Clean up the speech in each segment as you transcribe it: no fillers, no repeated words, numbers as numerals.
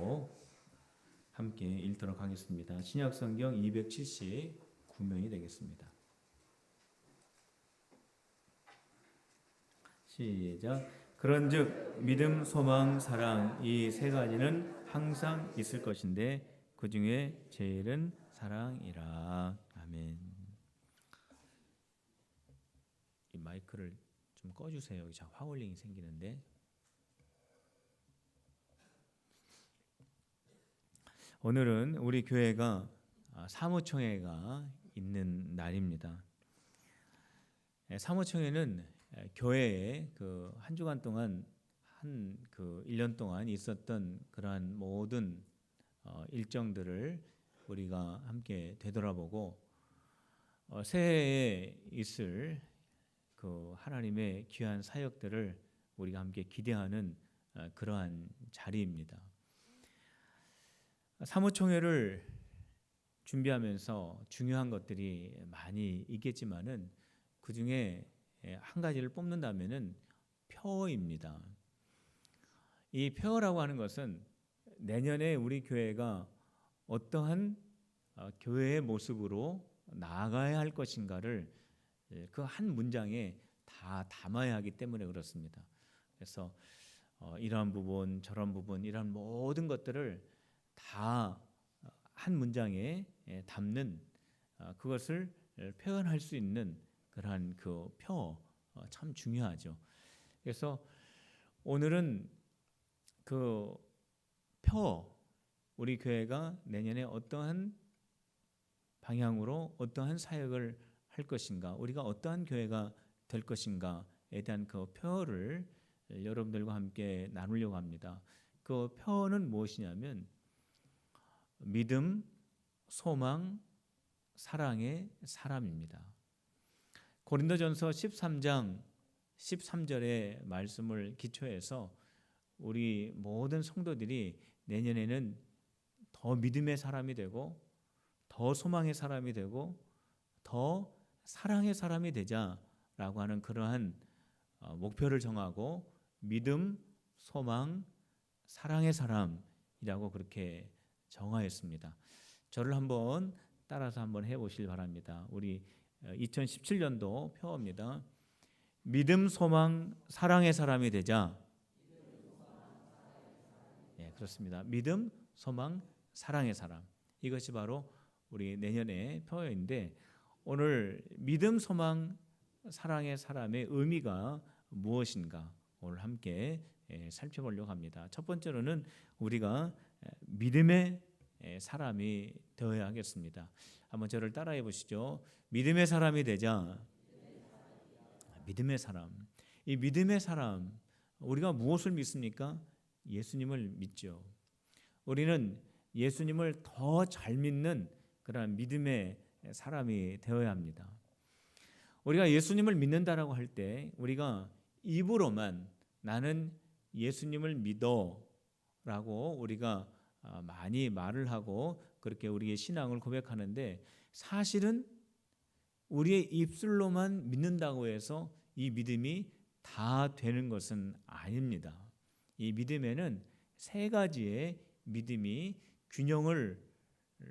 제목으로 함께 읽도록 하겠습니다. 신약성경 279면이 되겠습니다. 시작. 그런즉 믿음, 소망, 사랑 이 세 가지는 항상 있을 것인데 그 중에 제일은 사랑이라. 아멘. 이 마이크를 좀 꺼주세요. 여기 화울링이 생기는데. 오늘은 우리 교회가 사무총회가 있는 날입니다. 사무총회는 교회에 그 한 주간 동안 그 1년 동안 있었던 그러한 모든 일정들을 우리가 함께 되돌아보고 새해에 있을 그 하나님의 귀한 사역들을 우리가 함께 기대하는 그러한 자리입니다. 사무총회를 준비하면서 중요한 것들이 많이 있겠지만은 그 중에 한 가지를 뽑는다면은 표어입니다. 이 표어라고 하는 것은 내년에 우리 교회가 어떠한 교회의 모습으로 나아가야 할 것인가를 그 한 문장에 다 담아야 하기 때문에 그렇습니다. 그래서 이러한 부분, 저런 부분, 이러한 모든 것들을 다 한 문장에 담는 그것을 표현할 수 있는 그러한 그 표어 참 중요하죠. 그래서 오늘은 그 표어, 우리 교회가 내년에 어떠한 방향으로 어떠한 사역을 할 것인가, 우리가 어떠한 교회가 될 것인가에 대한 그 표어를 여러분들과 함께 나누려고 합니다. 그 표어는 무엇이냐면 믿음, 소망, 사랑의 사람입니다. 고린도전서 13장 13절의 말씀을 기초해서 우리 모든 성도들이 내년에는 더 믿음의 사람이 되고 더 소망의 사람이 되고 더 사랑의 사람이 되자라고 하는 그러한 목표를 정하고 믿음, 소망, 사랑의 사람이라고 그렇게 정하였습니다. 저를 한번 따라서 한번 해보시길 바랍니다. 우리 2017년도 표어입니다. 믿음, 소망, 사랑의 사람이 되자. 네, 그렇습니다. 믿음, 소망, 사랑의 사람. 이것이 바로 우리 내년의 표어인데 오늘 믿음, 소망, 사랑의 사람의 의미가 무엇인가 오늘 함께 살펴보려고 합니다. 첫 번째로는 우리가 믿음의 사람이 되어야 하겠습니다. 한번 저를 따라해 보시죠. 믿음의 사람이 되자. 믿음의 사람. 이 믿음의 사람, 우리가 무엇을 믿습니까? 예수님을 믿죠. 우리는 예수님을 더 잘 믿는 그런 믿음의 사람이 되어야 합니다. 우리가 예수님을 믿는다라고 할 때 우리가 입으로만 나는 예수님을 믿어라고 우리가 많이 말을 하고 그렇게 우리의 신앙을 고백하는데 사실은 우리의 입술로만 믿는다고 해서 이 믿음이 다 되는 것은 아닙니다. 이 믿음에는 세 가지의 믿음이 균형을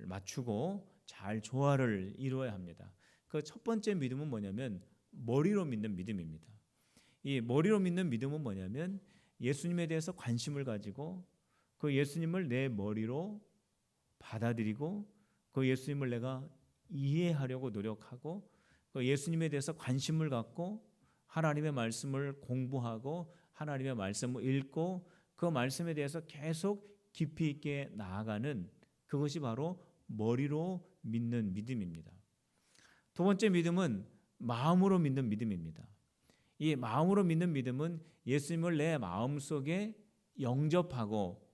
맞추고 잘 조화를 이루어야 합니다. 그 첫 번째 믿음은 뭐냐면 머리로 믿는 믿음입니다. 이 머리로 믿는 믿음은 뭐냐면 예수님에 대해서 관심을 가지고 그 예수님을 내 머리로 받아들이고 그 예수님을 내가 이해하려고 노력하고 그 예수님에 대해서 관심을 갖고 하나님의 말씀을 공부하고 하나님의 말씀을 읽고 그 말씀에 대해서 계속 깊이 있게 나아가는 그것이 바로 머리로 믿는 믿음입니다. 두 번째 믿음은 마음으로 믿는 믿음입니다. 이 마음으로 믿는 믿음은 예수님을 내 마음속에 영접하고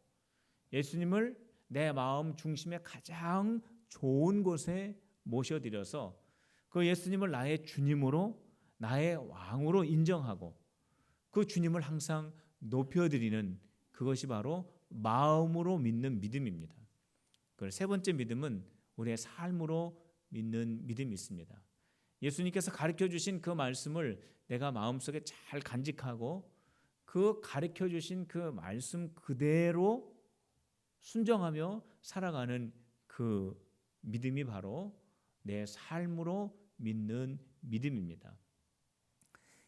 예수님을 내 마음 중심의 가장 좋은 곳에 모셔드려서 그 예수님을 나의 주님으로 나의 왕으로 인정하고 그 주님을 항상 높여드리는 그것이 바로 마음으로 믿는 믿음입니다. 그 세 번째 믿음은 우리의 삶으로 믿는 믿음이 있습니다. 예수님께서 가르쳐 주신 그 말씀을 내가 마음속에 잘 간직하고 그 가르쳐 주신 그 말씀 그대로 순종하며 살아가는 그 믿음이 바로 내 삶으로 믿는 믿음입니다.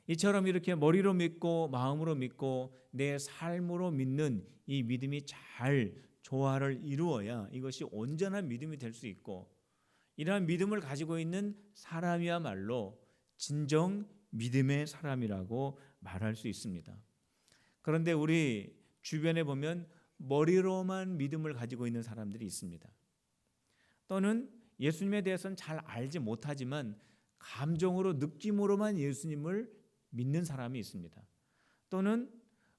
이처럼 이렇게 머리로 믿고 마음으로 믿고 내 삶으로 믿는 이 믿음이 잘 조화를 이루어야 이것이 온전한 믿음이 될 수 있고, 이러한 믿음을 가지고 있는 사람이야말로 진정 믿음의 사람이라고 말할 수 있습니다. 그런데 우리 주변에 보면 머리로만 믿음을 가지고 있는 사람들이 있습니다. 또는 예수님에 대해서는 잘 알지 못하지만 감정으로 느낌으로만 예수님을 믿는 사람이 있습니다. 또는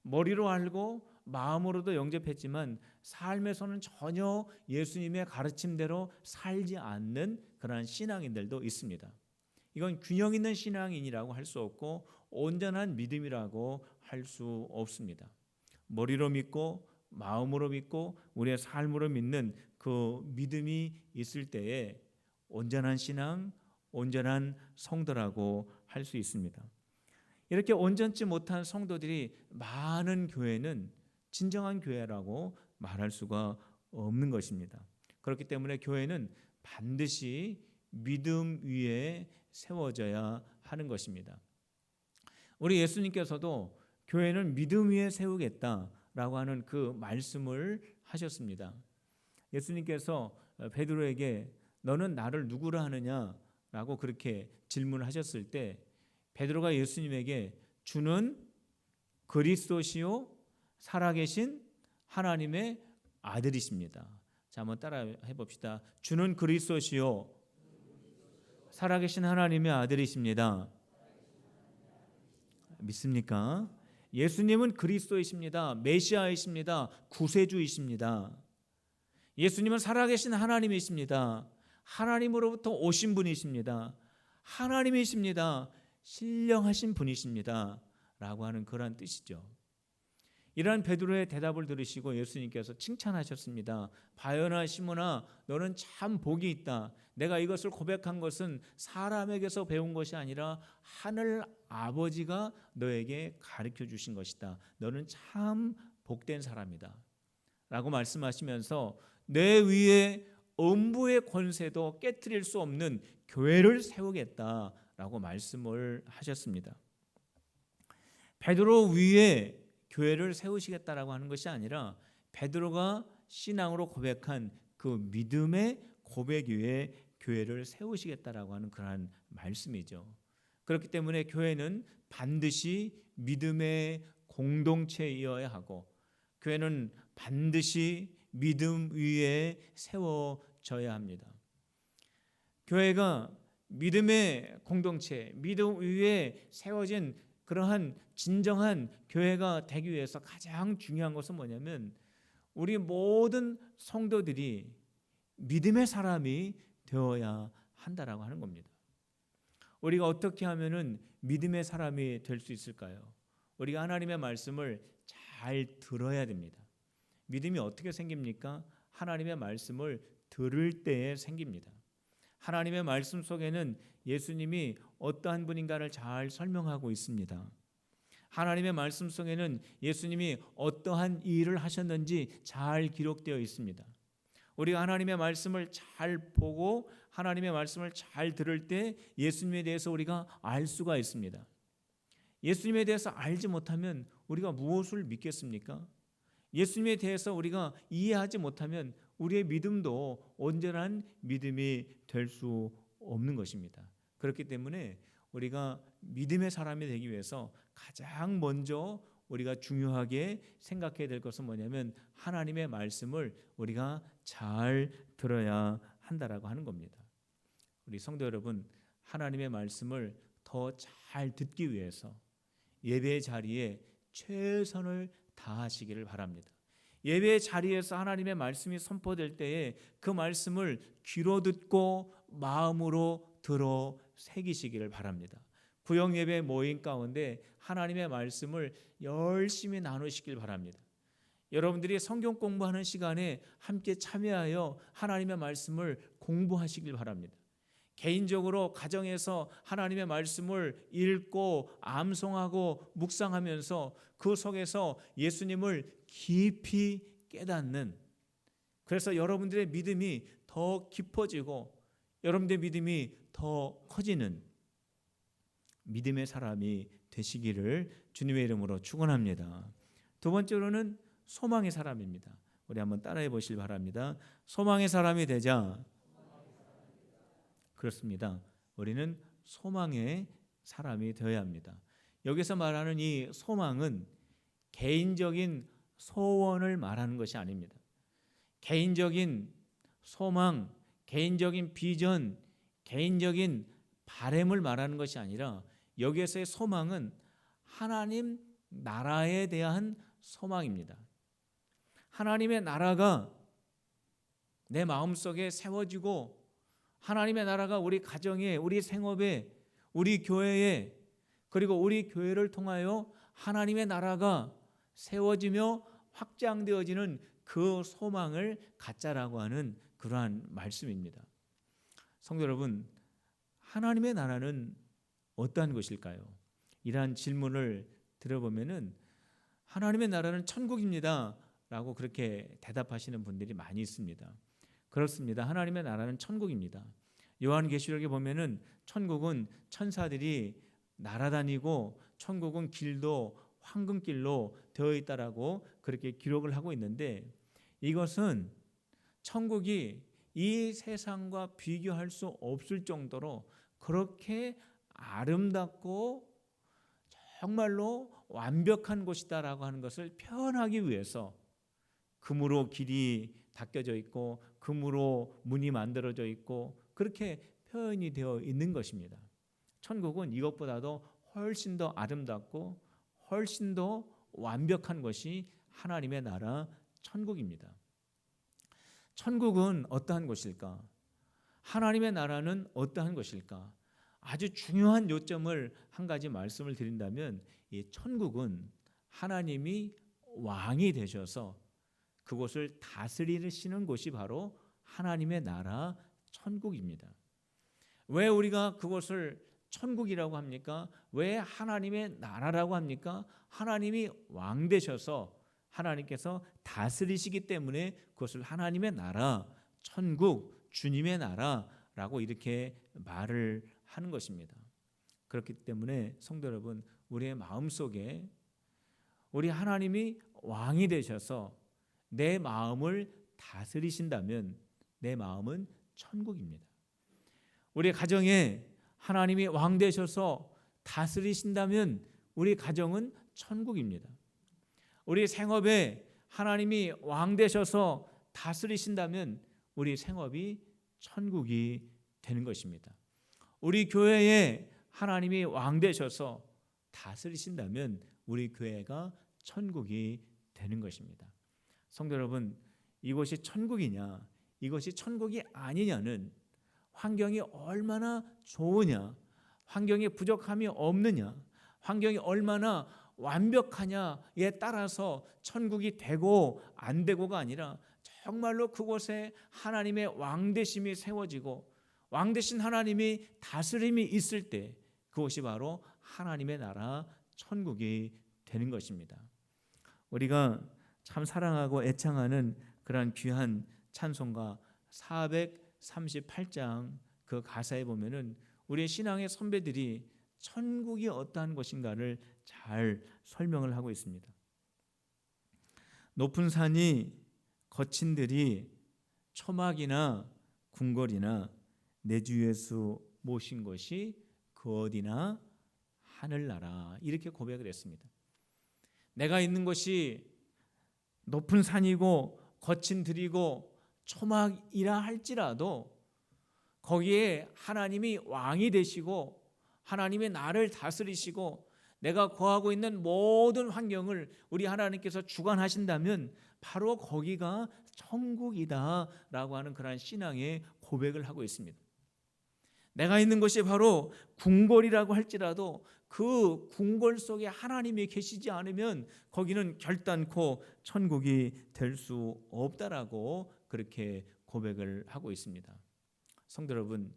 머리로 알고 마음으로도 영접했지만 삶에서는 전혀 예수님의 가르침대로 살지 않는 그러한 신앙인들도 있습니다. 이건 균형 있는 신앙인이라고 할 수 없고 온전한 믿음이라고 할 수 없습니다. 머리로 믿고 마음으로 믿고 우리의 삶으로 믿는 그 믿음이 있을 때에 온전한 신앙, 온전한 성도라고 할 수 있습니다. 이렇게 온전치 못한 성도들이 많은 교회는 진정한 교회라고 말할 수가 없는 것입니다. 그렇기 때문에 교회는 반드시 믿음 위에 세워져야 하는 것입니다. 우리 예수님께서도 교회는 믿음 위에 세우겠다라고 하는 그 말씀을 하셨습니다. 예수님께서 베드로에게 너는 나를 누구라 하느냐라고 그렇게 질문을 하셨을 때 베드로가 예수님에게 주는 그리스도시요 살아계신 하나님의 아들이십니다. 자, 한번 따라 해봅시다. 주는 그리스도시요 살아계신 하나님의 아들이십니다. 믿습니까? 예수님은 그리스도이십니다. 메시아이십니다. 구세주이십니다. 예수님은 살아계신 하나님이십니다. 하나님으로부터 오신 분이십니다. 하나님이십니다. 신령하신 분이십니다. 라고 하는 그러한 뜻이죠. 이러한 베드로의 대답을 들으시고 예수님께서 칭찬하셨습니다. 바요나 시몬아, 너는 참 복이 있다. 내가 이것을 고백한 것은 사람에게서 배운 것이 아니라 하늘 아버지가 너에게 가르쳐 주신 것이다. 너는 참 복된 사람이다. 라고 말씀하시면서 내 위에 음부의 권세도 깨트릴 수 없는 교회를 세우겠다라고 말씀을 하셨습니다. 베드로 위에 교회를 세우시겠다라고 하는 것이 아니라 베드로가 신앙으로 고백한 그 믿음의 고백 위에 교회를 세우시겠다라고 하는 그러한 말씀이죠. 그렇기 때문에 교회는 반드시 믿음의 공동체이어야 하고 교회는 반드시 믿음 위에 세워져야 합니다. 교회가 믿음의 공동체, 믿음 위에 세워진 그러한 진정한 교회가 되기 위해서 가장 중요한 것은 뭐냐면 우리 모든 성도들이 믿음의 사람이 되어야 한다라고 하는 겁니다. 우리가 어떻게 하면은 믿음의 사람이 될 수 있을까요? 우리가 하나님의 말씀을 잘 들어야 됩니다. 믿음이 어떻게 생깁니까? 하나님의 말씀을 들을 때에 생깁니다. 하나님의 말씀 속에는 예수님이 어떠한 분인가를 잘 설명하고 있습니다. 하나님의 말씀 속에는 예수님이 어떠한 일을 하셨는지 잘 기록되어 있습니다. 우리가 하나님의 말씀을 잘 보고 하나님의 말씀을 잘 들을 때 예수님에 대해서 우리가 알 수가 있습니다. 예수님에 대해서 알지 못하면 우리가 무엇을 믿겠습니까? 예수님에 대해서 우리가 이해하지 못하면 우리의 믿음도 온전한 믿음이 될 수 없는 것입니다. 그렇기 때문에 우리가 믿음의 사람이 되기 위해서 가장 먼저 우리가 중요하게 생각해야 될 것은 뭐냐면 하나님의 말씀을 우리가 잘 들어야 한다라고 하는 겁니다. 우리 성도 여러분, 하나님의 말씀을 더 잘 듣기 위해서 예배의 자리에 최선을 다하시기를 바랍니다. 예배의 자리에서 하나님의 말씀이 선포될 때에 그 말씀을 귀로 듣고 마음으로 들어 새기시기를 바랍니다. 구역 예배 모임 가운데 하나님의 말씀을 열심히 나누시길 바랍니다. 여러분들이 성경 공부하는 시간에 함께 참여하여 하나님의 말씀을 공부하시길 바랍니다. 개인적으로 가정에서 하나님의 말씀을 읽고 암송하고 묵상하면서 그 속에서 예수님을 깊이 깨닫는 그래서 여러분들의 믿음이 더 깊어지고 여러분들의 믿음이 더 커지는 믿음의 사람이 되시기를 주님의 이름으로 축원합니다. 두 번째로는 소망의 사람입니다. 우리 한번 따라해 보시기 바랍니다. 소망의 사람이 되자. 그렇습니다. 우리는 소망의 사람이 되어야 합니다. 여기서 말하는 이 소망은 개인적인 소원을 말하는 것이 아닙니다. 개인적인 소망, 개인적인 비전, 개인적인 바램을 말하는 것이 아니라 여기에서의 소망은 하나님 나라에 대한 소망입니다. 하나님의 나라가 내 마음속에 세워지고 하나님의 나라가 우리 가정에, 우리 생업에, 우리 교회에, 그리고 우리 교회를 통하여 하나님의 나라가 세워지며 확장되어지는 그 소망을 갖자라고 하는 그러한 말씀입니다. 성도 여러분, 하나님의 나라는 어떠한 것일까요? 이러한 질문을 들어보면은 하나님의 나라는 천국입니다 라고 그렇게 대답하시는 분들이 많이 있습니다. 그렇습니다. 하나님의 나라는 천국입니다. 요한계시록에 보면은 천국은 천사들이 날아다니고 천국은 길도 황금길로 되어 있다라고 그렇게 기록을 하고 있는데, 이것은 천국이 이 세상과 비교할 수 없을 정도로 그렇게 아름답고 정말로 완벽한 곳이다라고 하는 것을 표현하기 위해서 금으로 길이 닦여져 있고 금으로 문이 만들어져 있고 그렇게 표현이 되어 있는 것입니다. 천국은 이것보다도 훨씬 더 아름답고 훨씬 더 완벽한 것이 하나님의 나라 천국입니다. 천국은 어떠한 것일까? 하나님의 나라는 어떠한 것일까? 아주 중요한 요점을 한 가지 말씀을 드린다면, 이 천국은 하나님이 왕이 되셔서 그곳을 다스리시는 곳이 바로 하나님의 나라 천국입니다. 왜 우리가 그것을 천국이라고 합니까? 왜 하나님의 나라라고 합니까? 하나님이 왕 되셔서 하나님께서 다스리시기 때문에 그것을 하나님의 나라, 천국, 주님의 나라라고 이렇게 말을 하는 것입니다. 그렇기 때문에 성도 여러분, 우리의 마음속에 우리 하나님이 왕이 되셔서 내 마음을 다스리신다면 내 마음은 천국입니다. 우리 가정에 하나님이 왕 되셔서 다스리신다면 우리 가정은 천국입니다. 우리 생업에 하나님이 왕 되셔서 다스리신다면 우리 생업이 천국이 되는 것입니다. 우리 교회에 하나님이 왕 되셔서 다스리신다면 우리 교회가 천국이 되는 것입니다. 성도 여러분, 이것이 천국이냐, 이것이 천국이 아니냐는 환경이 얼마나 좋으냐, 환경에 부족함이 없느냐, 환경이 얼마나 완벽하냐에 따라서 천국이 되고 안 되고가 아니라 정말로 그곳에 하나님의 왕되심이 세워지고 왕되신 하나님이 다스림이 있을 때 그것이 바로 하나님의 나라 천국이 되는 것입니다. 우리가 참 사랑하고 애창하는 그러한 귀한 찬송가 438장 그 가사에 보면은 우리의 신앙의 선배들이 천국이 어떠한 것인가를 잘 설명을 하고 있습니다. 높은 산이 거친 들이 초막이나 궁궐이나 내 주 예수 모신 것이 그 어디나 하늘나라, 이렇게 고백을 했습니다. 내가 있는 것이 높은 산이고 거친 들이고 초막이라 할지라도 거기에 하나님이 왕이 되시고 하나님의 나를 다스리시고 내가 거하고 있는 모든 환경을 우리 하나님께서 주관하신다면 바로 거기가 천국이다라고 하는 그런 신앙의 고백을 하고 있습니다. 내가 있는 것이 바로 궁궐이라고 할지라도 그 궁궐 속에 하나님이 계시지 않으면 거기는 결단코 천국이 될 수 없다라고 그렇게 고백을 하고 있습니다. 성도 여러분,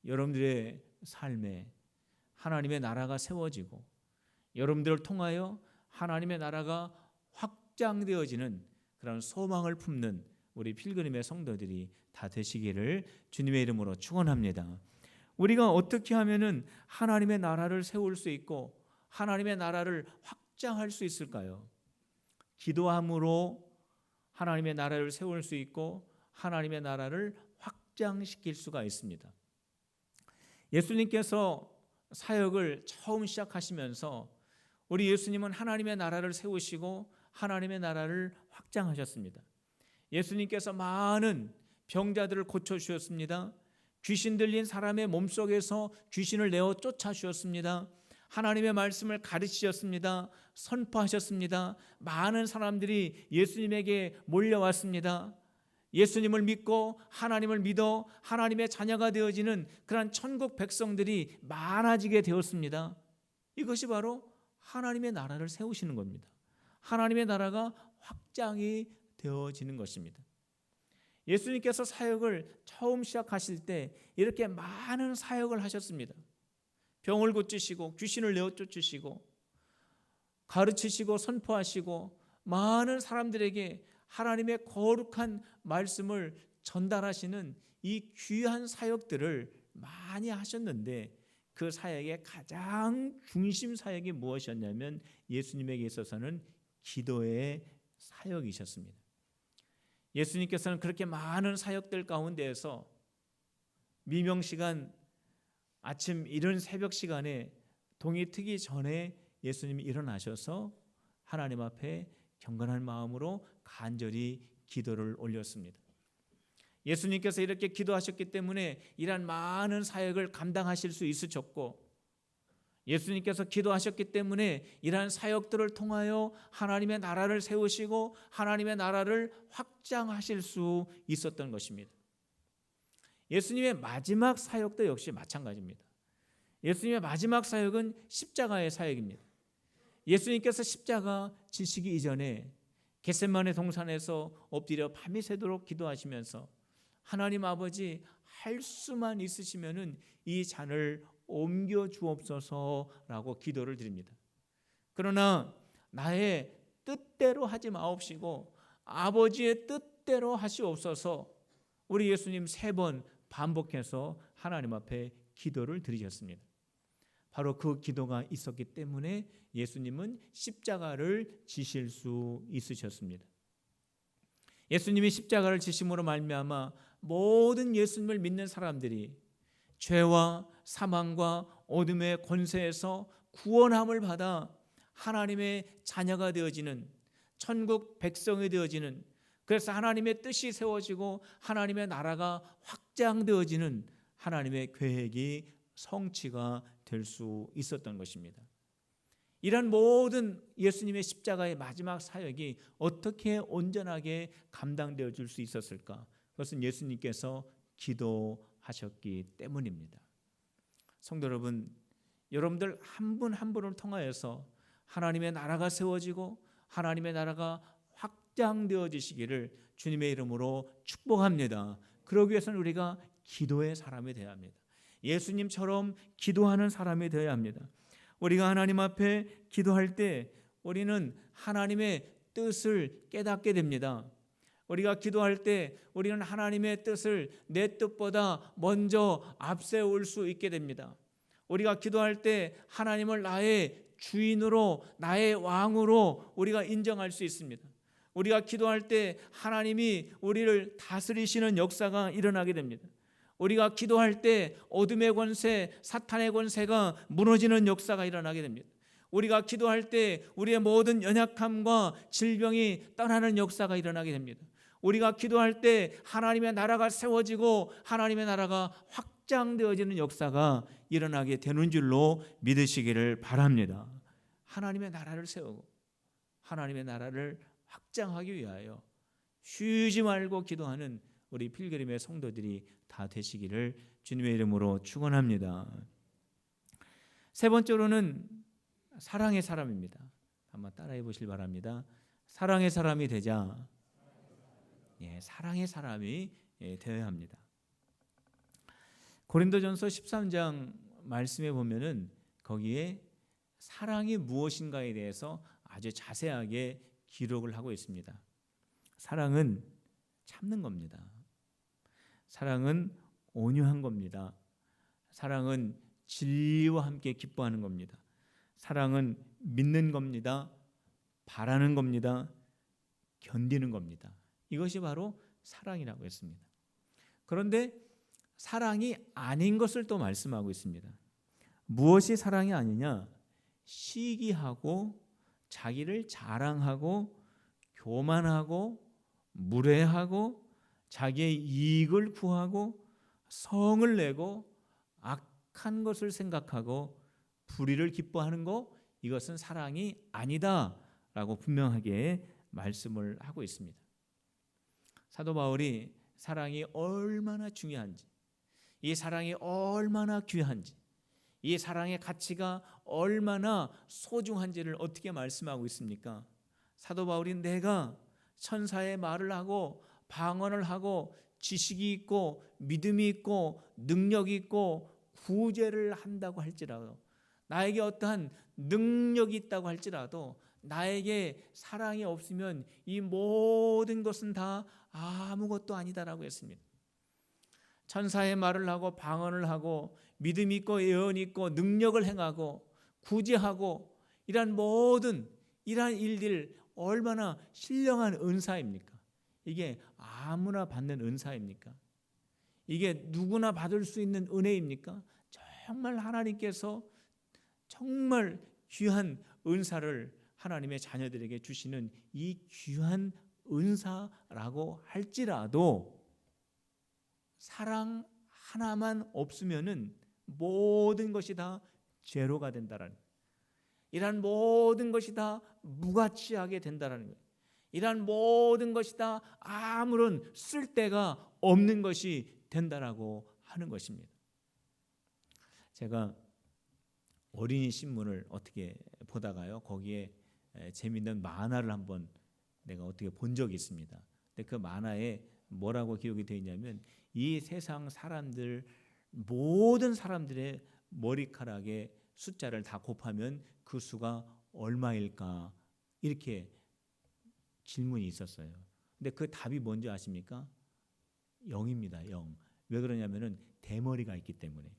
여러분들의 삶에 하나님의 나라가 세워지고 여러분들을 통하여 하나님의 나라가 확장되어지는 그런 소망을 품는 우리 필그림의 성도들이 다 되시기를 주님의 이름으로 축원합니다. 우리가 어떻게 하면은 하나님의 나라를 세울 수 있고 하나님의 나라를 확장할 수 있을까요? 기도함으로 하나님의 나라를 세울 수 있고 하나님의 나라를 확장시킬 수가 있습니다. 예수님께서 사역을 처음 시작하시면서 우리 예수님은 하나님의 나라를 세우시고 하나님의 나라를 확장하셨습니다. 예수님께서 많은 병자들을 고쳐주셨습니다. 귀신 들린 사람의 몸속에서 귀신을 내어 쫓아주셨습니다. 하나님의 말씀을 가르치셨습니다. 선포하셨습니다. 많은 사람들이 예수님에게 몰려왔습니다. 예수님을 믿고 하나님을 믿어 하나님의 자녀가 되어지는 그런 천국 백성들이 많아지게 되었습니다. 이것이 바로 하나님의 나라를 세우시는 겁니다. 하나님의 나라가 확장이 되어지는 것입니다. 예수님께서 사역을 처음 시작하실 때 이렇게 많은 사역을 하셨습니다. 병을 고치시고 귀신을 내어 쫓으시고 가르치시고 선포하시고 많은 사람들에게 하나님의 거룩한 말씀을 전달하시는 이 귀한 사역들을 많이 하셨는데 그 사역의 가장 중심 사역이 무엇이었냐면 예수님에게 있어서는 기도의 사역이셨습니다. 예수님께서는 그렇게 많은 사역들 가운데에서 미명시간 아침 이른 새벽 시간에 동이 트기 전에 예수님이 일어나셔서 하나님 앞에 경건한 마음으로 간절히 기도를 올렸습니다. 예수님께서 이렇게 기도하셨기 때문에 이러한 많은 사역을 감당하실 수 있으셨고 예수님께서 기도하셨기 때문에 이러한 사역들을 통하여 하나님의 나라를 세우시고 하나님의 나라를 확장하실 수 있었던 것입니다. 예수님의 마지막 사역도 역시 마찬가지입니다. 예수님의 마지막 사역은 십자가의 사역입니다. 예수님께서 십자가 지시기 이전에 겟세마네 동산에서 엎드려 밤이 새도록 기도하시면서 하나님 아버지 할 수만 있으시면은 이 잔을 옮겨 주옵소서라고 기도를 드립니다. 그러나 나의 뜻대로 하지 마옵시고 아버지의 뜻대로 하시옵소서 우리 예수님 3번 반복해서 하나님 앞에 기도를 드리셨습니다. 바로 그 기도가 있었기 때문에 예수님은 십자가를 지실 수 있으셨습니다. 예수님이 십자가를 지심으로 말미암아 모든 예수님을 믿는 사람들이 죄와 사망과 어둠의 권세에서 구원함을 받아 하나님의 자녀가 되어지는 천국 백성이 되어지는 그래서 하나님의 뜻이 세워지고 하나님의 나라가 확장되어지는 하나님의 계획이 성취가 될 수 있었던 것입니다. 이런 모든 예수님의 십자가의 마지막 사역이 어떻게 온전하게 감당되어 줄 수 있었을까? 그것은 예수님께서 기도하셨기 때문입니다. 성도 여러분, 여러분들 한 분 한 분을 통하여서 하나님의 나라가 세워지고 하나님의 나라가 확장되어지시기를 주님의 이름으로 축복합니다. 그러기 위해서는 우리가 기도의 사람이 되어야 합니다. 예수님처럼 기도하는 사람이 되어야 합니다. 우리가 하나님 앞에 기도할 때 우리는 하나님의 뜻을 깨닫게 됩니다. 우리가 기도할 때 우리는 하나님의 뜻을 내 뜻보다 먼저 앞세울 수 있게 됩니다. 우리가 기도할 때 하나님을 나의 주인으로 나의 왕으로 우리가 인정할 수 있습니다. 우리가 기도할 때 하나님이 우리를 다스리시는 역사가 일어나게 됩니다. 우리가 기도할 때 어둠의 권세, 사탄의 권세가 무너지는 역사가 일어나게 됩니다. 우리가 기도할 때 우리의 모든 연약함과 질병이 떠나는 역사가 일어나게 됩니다. 우리가 기도할 때 하나님의 나라가 세워지고 하나님의 나라가 확장되어지는 역사가 일어나게 되는 줄로 믿으시기를 바랍니다. 하나님의 나라를 세우고 하나님의 나라를 확장하기 위하여 쉬지 말고 기도하는 우리 필그림의 성도들이 다 되시기를 주님의 이름으로 축원합니다. 3번째로는 사랑의 사람입니다. 한번 따라해 보시길 바랍니다. 사랑의 사람이 되자. 사랑의 사람이 되어야 합니다. 고린도전서 13장 말씀에 보면은 거기에 사랑이 무엇인가에 대해서 아주 자세하게 기록을 하고 있습니다. 사랑은 참는 겁니다. 사랑은 온유한 겁니다. 사랑은 진리와 함께 기뻐하는 겁니다. 사랑은 믿는 겁니다. 바라는 겁니다. 견디는 겁니다. 이것이 바로 사랑이라고 했습니다. 그런데 사랑이 아닌 것을 또 말씀하고 있습니다. 무엇이 사랑이 아니냐? 시기하고 자기를 자랑하고 교만하고 무례하고 자기의 이익을 구하고 성을 내고 악한 것을 생각하고 불의를 기뻐하는 것, 이것은 사랑이 아니다라고 분명하게 말씀을 하고 있습니다. 사도 바울이 사랑이 얼마나 중요한지, 이 사랑이 얼마나 귀한지, 이 사랑의 가치가 얼마나 소중한지를 어떻게 말씀하고 있습니까? 사도 바울이 내가 천사의 말을 하고 방언을 하고 지식이 있고 믿음이 있고 능력이 있고 구제를 한다고 할지라도, 나에게 어떠한 능력이 있다고 할지라도 나에게 사랑이 없으면 이 모든 것은 다 아무것도 아니다라고 했습니다. 천사의 말을 하고 방언을 하고 믿음이 있고 예언이 있고 능력을 행하고 구제하고 이러한 모든 이러한 일들 얼마나 신령한 은사입니까? 이게 아무나 받는 은사입니까? 이게 누구나 받을 수 있는 은혜입니까? 정말 하나님께서 정말 귀한 은사를 하나님의 자녀들에게 주시는 이 귀한 은사라고 할지라도 사랑 하나만 없으면은 모든 것이 다 제로가 된다라는, 이러한 모든 것이 다 무가치하게 된다라는 거예요. 이러한 모든 것이 다 아무런 쓸데가 없는 것이 된다라고 하는 것입니다. 제가 어린이 신문을 어떻게 보다가요, 거기에 재미있는 만화를 한번 내가 어떻게 본 적이 있습니다. 근데 그 만화에 뭐라고 기록이 되어 있냐면, 이 세상 사람들 모든 사람들의 머리카락의 숫자를 다 곱하면 그 수가 얼마일까, 이렇게 질문이 있었어요. 근데 그 답이 뭔지 아십니까? 0입니다. 0. 왜 그러냐면은 대머리가 있기 때문에.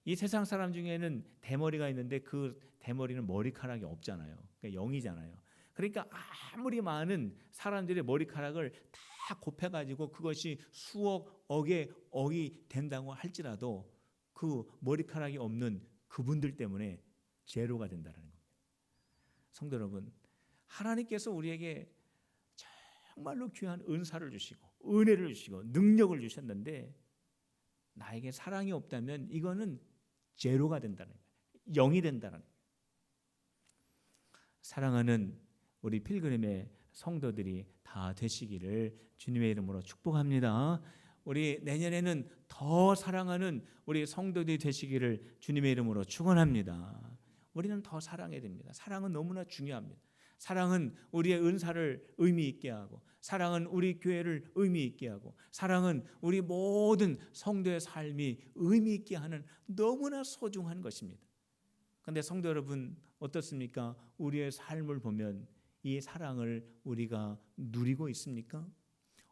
이 세상 사람 중에는 대머리가 있는데 그 대머리는 머리카락이 없잖아요. 그러니까 0이잖아요. 그러니까 아무리 많은 사람들의 머리카락을 다 곱해가지고 그것이 수억, 억의 억이 된다고 할지라도 그 머리카락이 없는 그분들 때문에 제로가 된다는 겁니다. 성도 여러분, 하나님께서 우리에게 정말로 귀한 은사를 주시고 은혜를 주시고 능력을 주셨는데 나에게 사랑이 없다면 이거는 제로가 된다는 거예요. 0이 된다는 거예요. 사랑하는 우리 필그림의 성도들이 다 되시기를 주님의 이름으로 축복합니다. 우리 내년에는 더 사랑하는 우리 성도들이 되시기를 주님의 이름으로 축원합니다. 우리는 더 사랑해야 됩니다. 사랑은 너무나 중요합니다. 사랑은 우리의 은사를 의미 있게 하고, 사랑은 우리 교회를 의미 있게 하고, 사랑은 우리 모든 성도의 삶이 의미 있게 하는 너무나 소중한 것입니다. 그런데 성도 여러분 어떻습니까? 우리의 삶을 보면 이 사랑을 우리가 누리고 있습니까?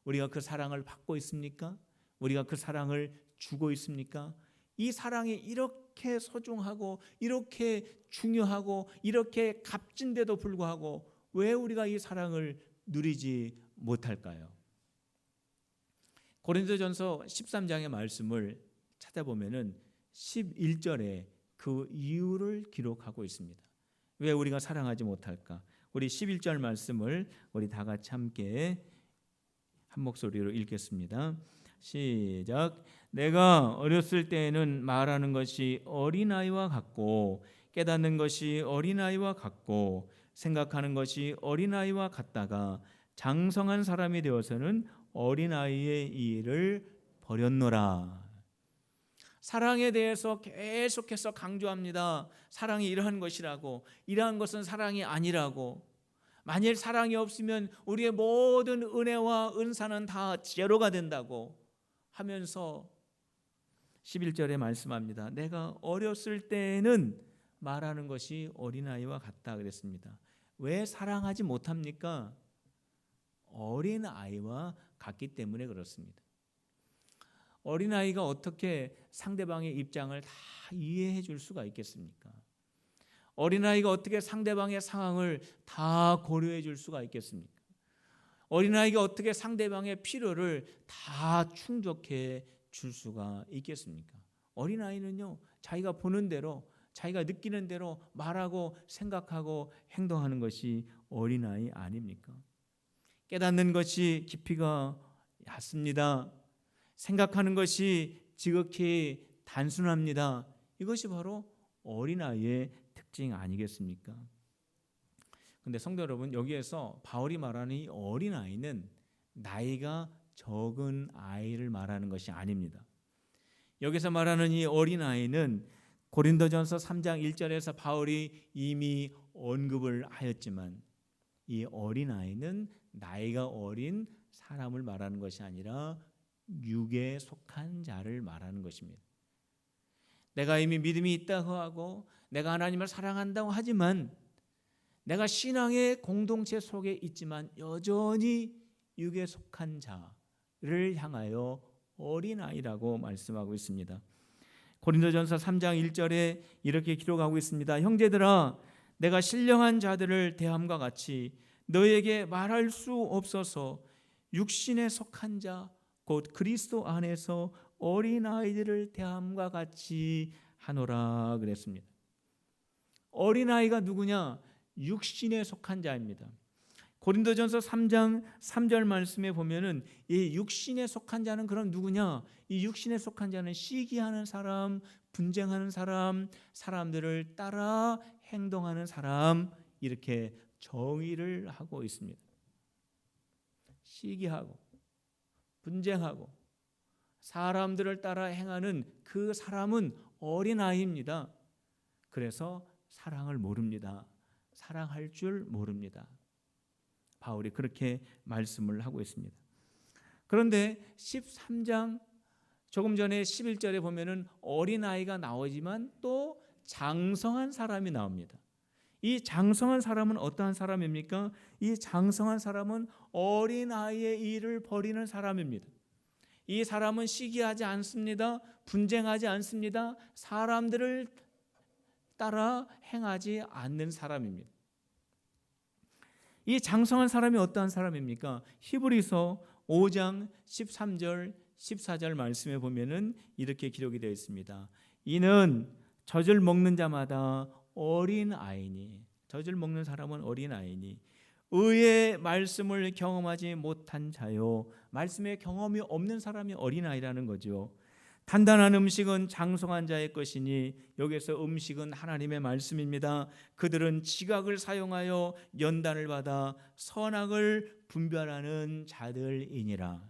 우리가 그 사랑을 받고 있습니까? 우리가 그 사랑을 주고 있습니까? 이 사랑이 이렇게 소중하고 이렇게 중요하고 이렇게 값진데도 불구하고 왜 우리가 이 사랑을 누리지 못할까요? 고린도전서 13장의 말씀을 찾아보면은 11절에 그 이유를 기록하고 있습니다. 왜 우리가 사랑하지 못할까? 우리 11절 말씀을 우리 다 같이 함께 한 목소리로 읽겠습니다. 시작. 내가 어렸을 때에는 말하는 것이 어린아이와 같고 깨닫는 것이 어린아이와 같고 생각하는 것이 어린아이와 같다가 장성한 사람이 되어서는 어린아이의 일을 버렸노라. 사랑에 대해서 계속해서 강조합니다. 사랑이 이러한 것이라고, 이러한 것은 사랑이 아니라고. 만일 사랑이 없으면 우리의 모든 은혜와 은사는 다 제로가 된다고 하면서 11절에 말씀합니다. 내가 어렸을 때는 말하는 것이 어린아이와 같다 그랬습니다. 왜 사랑하지 못합니까? 어린아이와 같기 때문에 그렇습니다. 어린아이가 어떻게 상대방의 입장을 다 이해해 줄 수가 있겠습니까? 어린아이가 어떻게 상대방의 상황을 다 고려해 줄 수가 있겠습니까? 어린아이가 어떻게 상대방의 필요를 다 충족해 줄 수가 있겠습니까? 어린아이는요, 자기가 보는 대로, 자기가 느끼는 대로 말하고 생각하고 행동하는 것이 어린아이 아닙니까? 깨닫는 것이 깊이가 얕습니다. 생각하는 것이 지극히 단순합니다. 이것이 바로 어린아이의 특징 아니겠습니까? 근데 성도 여러분, 여기에서 바울이 말하는 이 어린아이는 나이가 적은 아이를 말하는 것이 아닙니다. 여기서 말하는 이 어린아이는 고린도전서 3장 1절에서 바울이 이미 언급을 하였지만 이 어린아이는 나이가 어린 사람을 말하는 것이 아니라 육에 속한 자를 말하는 것입니다. 내가 이미 믿음이 있다고 하고 내가 하나님을 사랑한다고 하지만 내가 신앙의 공동체 속에 있지만 여전히 육에 속한 자를 향하여 어린아이라고 말씀하고 있습니다. 고린도전서 3장 1절에 이렇게 기록하고 있습니다. 형제들아, 내가 신령한 자들을 대함과 같이 너에게 말할 수 없어서 육신에 속한 자 곧 그리스도 안에서 어린아이들을 대함과 같이 하노라 그랬습니다. 어린아이가 누구냐? 육신에 속한 자입니다. 고린도전서 3장 3절 말씀에 보면은 이 육신에 속한 자는 그럼 누구냐? 이 육신에 속한 자는 시기하는 사람, 분쟁하는 사람, 사람들을 따라 행동하는 사람, 이렇게 정의를 하고 있습니다. 시기하고 분쟁하고 사람들을 따라 행하는 그 사람은 어린아이입니다. 그래서 사랑을 모릅니다. 사랑할 줄 모릅니다. 바울이 그렇게 말씀을 하고 있습니다. 그런데 13장 조금 전에 11절에 보면은 어린아이가 나오지만 또 장성한 사람이 나옵니다. 이 장성한 사람은 어떠한 사람입니까? 이 장성한 사람은 어린아이의 일을 벌이는 사람입니다. 이 사람은 시기하지 않습니다. 분쟁하지 않습니다. 사람들을 따라 행하지 않는 사람입니다. 이 장성한 사람이 어떠한 사람입니까? 히브리서 5장 13절 14절 말씀에 보면은 이렇게 기록이 되어 있습니다. 이는 젖을 먹는 자마다 어린아이니, 젖을 먹는 사람은 어린아이니 의의 말씀을 경험하지 못한 자요. 말씀의 경험이 없는 사람이 어린아이라는 거죠. 단단한 음식은 장성한 자의 것이니, 여기서 음식은 하나님의 말씀입니다. 그들은 지각을 사용하여 연단을 받아 선악을 분별하는 자들이니라.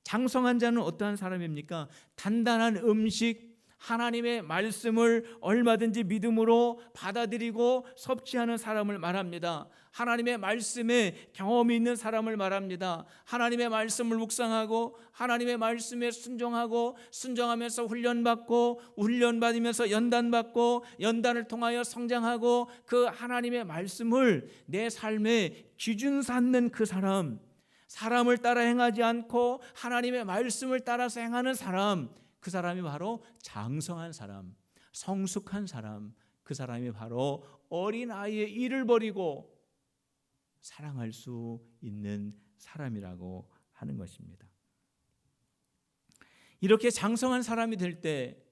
장성한 자는 어떠한 사람입니까? 단단한 음식, 하나님의 말씀을 얼마든지 믿음으로 받아들이고 섭취하는 사람을 말합니다. 하나님의 말씀에 경험이 있는 사람을 말합니다. 하나님의 말씀을 묵상하고 하나님의 말씀에 순종하고 순종하면서 훈련받고 훈련받으면서 연단받고 연단을 통하여 성장하고 그 하나님의 말씀을 내 삶의 기준 삼는 그 사람, 사람을 따라 행하지 않고 하나님의 말씀을 따라서 행하는 사람, 그 사람이 바로 장성한 사람, 성숙한 사람, 그 사람이 바로 어린아이의 일을 벌이고 사랑할 수 있는 사람이라고 하는 것입니다. 이렇게 장성한 사람이 될 때,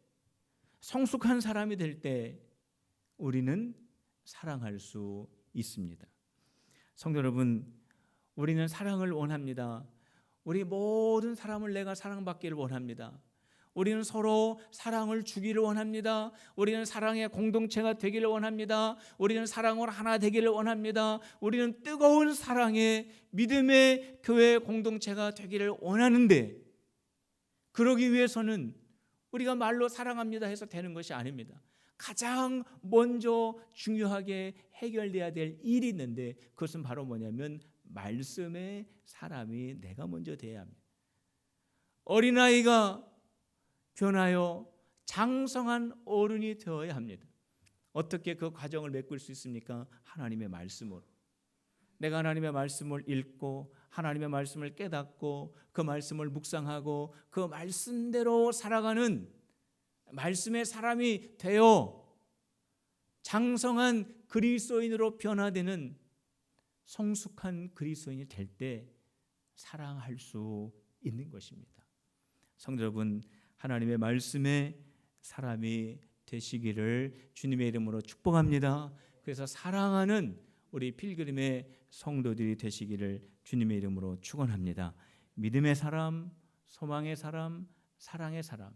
성숙한 사람이 될 때 우리는 사랑할 수 있습니다. 성도 여러분, 우리는 사랑을 원합니다. 우리 모든 사람을 내가 사랑받기를 원합니다. 우리는 서로 사랑을 주기를 원합니다. 우리는 사랑의 공동체가 되기를 원합니다. 우리는 사랑으로 하나 되기를 원합니다. 우리는 뜨거운 사랑의 믿음의 교회 공동체가 되기를 원하는데, 그러기 위해서는 우리가 말로 사랑합니다 해서 되는 것이 아닙니다. 가장 먼저 중요하게 해결돼야 될 일이 있는데, 그것은 바로 뭐냐면 말씀의 사람이 내가 먼저 돼야 합니다. 어린아이가 변하여 장성한 어른이 되어야 합니다. 어떻게 그 과정을 메꿀 수 있습니까? 하나님의 말씀으로. 내가 하나님의 말씀을 읽고 하나님의 말씀을 깨닫고 그 말씀을 묵상하고 그 말씀대로 살아가는 말씀의 사람이 되어 장성한 그리스도인으로 변화되는 성숙한 그리스도인이 될 때 사랑할 수 있는 것입니다. 성도 여러분, 하나님의 말씀에 사람이 되시기를 주님의 이름으로 축복합니다. 그래서 사랑하는 우리 필그림의 성도들이 되시기를 주님의 이름으로 축원합니다. 믿음의 사람, 소망의 사람, 사랑의 사람,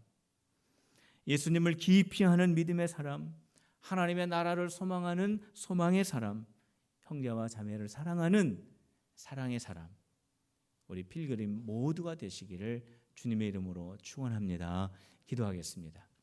예수님을 깊이 아는 믿음의 사람, 하나님의 나라를 소망하는 소망의 사람, 형제와 자매를 사랑하는 사랑의 사람, 우리 필그림 모두가 되시기를 주님의 이름으로 축원합니다. 기도하겠습니다.